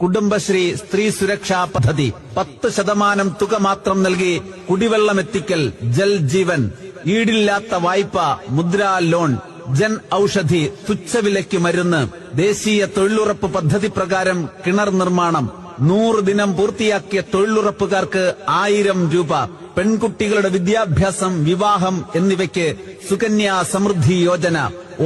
കുടുംബശ്രീ സ്ത്രീ സുരക്ഷാ പദ്ധതി 10% തുക മാത്രം നൽകി കുടിവെള്ളമെത്തിക്കൽ. ജൽ ജീവൻ, ഈടില്ലാത്ത വായ്പ, മുദ്രാ ലോൺ, ജൻ ഔഷധി, തുച്ഛവിലയ്ക്ക് മരുന്ന്. ദേശീയ തൊഴിലുറപ്പ് പദ്ധതി പ്രകാരം കിണർ നിർമ്മാണം. 100 ദിനം പൂർത്തിയാക്കിയ തൊഴിലുറപ്പുകാർക്ക് 1000 രൂപ. പെൺകുട്ടികളുടെ വിദ്യാഭ്യാസം, വിവാഹം എന്നിവയ്ക്ക് സുകന്യാ സമൃദ്ധി യോജന.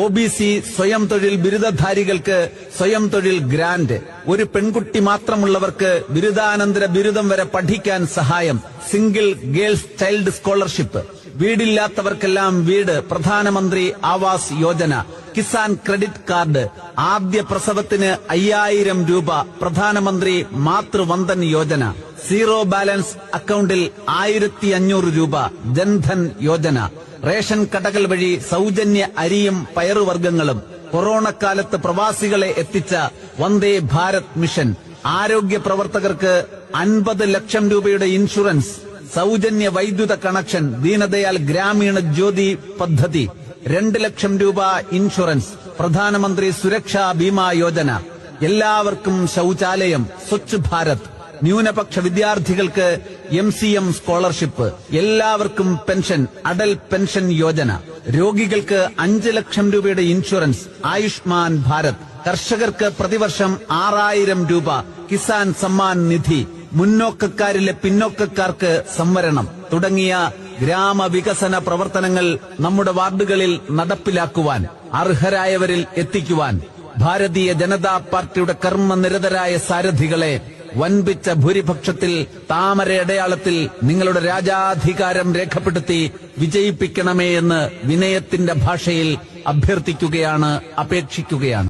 OBC സ്വയം തൊഴിൽ ബിരുദധാരികൾക്ക് സ്വയം തൊഴിൽ ഗ്രാന്റ്. ഒരു പെൺകുട്ടി മാത്രമുള്ളവർക്ക് ബിരുദാനന്തര ബിരുദം വരെ പഠിക്കാൻ സഹായം. Single girls child scholarship. വീടില്ലാത്തവർക്കെല്ലാം വീട്. പ്രധാനമന്ത്രി ആവാസ് യോജന. Kisan credit card. ആദ്യ പ്രസവത്തിന് 5000 രൂപ. പ്രധാനമന്ത്രി മാതൃവന്ദൻ യോജന. സീറോ ബാലൻസ് അക്കൌണ്ടിൽ 1500 രൂപ. ജൻധൻ യോജന. റേഷൻ കടകൾ വഴി സൗജന്യ അരിയും പയറുവർഗ്ഗങ്ങളും. കൊറോണക്കാലത്ത് പ്രവാസികളെ എത്തിച്ച വന്ദേ ഭാരത് മിഷൻ. ആരോഗ്യ പ്രവർത്തകർക്ക് 50 ലക്ഷം രൂപയുടെ ഇൻഷുറൻസ്. സൗജന്യ വൈദ്യുത കണക്ഷൻ. ദീനദയാൽ ഗ്രാമീണ ജ്യോതി പദ്ധതി. 2 ലക്ഷം രൂപ ഇൻഷുറൻസ്. പ്രധാനമന്ത്രി സുരക്ഷാ ബീമാ യോജന. എല്ലാവർക്കും ശൌചാലയം. സ്വച്ഛ് ഭാരത്. ന്യൂനപക്ഷ വിദ്യാർത്ഥികൾക്ക് MCM സ്കോളർഷിപ്പ്. എല്ലാവർക്കും പെൻഷൻ. അടൽ പെൻഷൻ യോജന. രോഗികൾക്ക് 5 ലക്ഷം രൂപയുടെ ഇൻഷുറൻസ്. ആയുഷ്മാൻ ഭാരത്. കർഷകർക്ക് പ്രതിവർഷം 6000 രൂപ. കിസാൻ സമ്മാൻ നിധി. മുന്നോക്കക്കാരിലെ പിന്നോക്കക്കാർക്ക് സംവരണം തുടങ്ങിയ ഗ്രാമവികസന പ്രവർത്തനങ്ങൾ നമ്മുടെ വാർഡുകളിൽ നടപ്പിലാക്കുവാൻ, അർഹരായവരിൽ എത്തിക്കുവാൻ ഭാരതീയ ജനതാ പാർട്ടിയുടെ കർമ്മനിരതരായ സാരഥികളെ വൻപിച്ച ഭൂരിപക്ഷത്തിൽ താമരയടയാളത്തിൽ നിങ്ങളുടെ രാജാധികാരം രേഖപ്പെടുത്തി വിജയിപ്പിക്കണമേ എന്ന് വിനയത്തിന്റെ ഭാഷയിൽ അഭ്യർത്ഥിക്കുകയാണ്, അപേക്ഷിക്കുകയാണ്.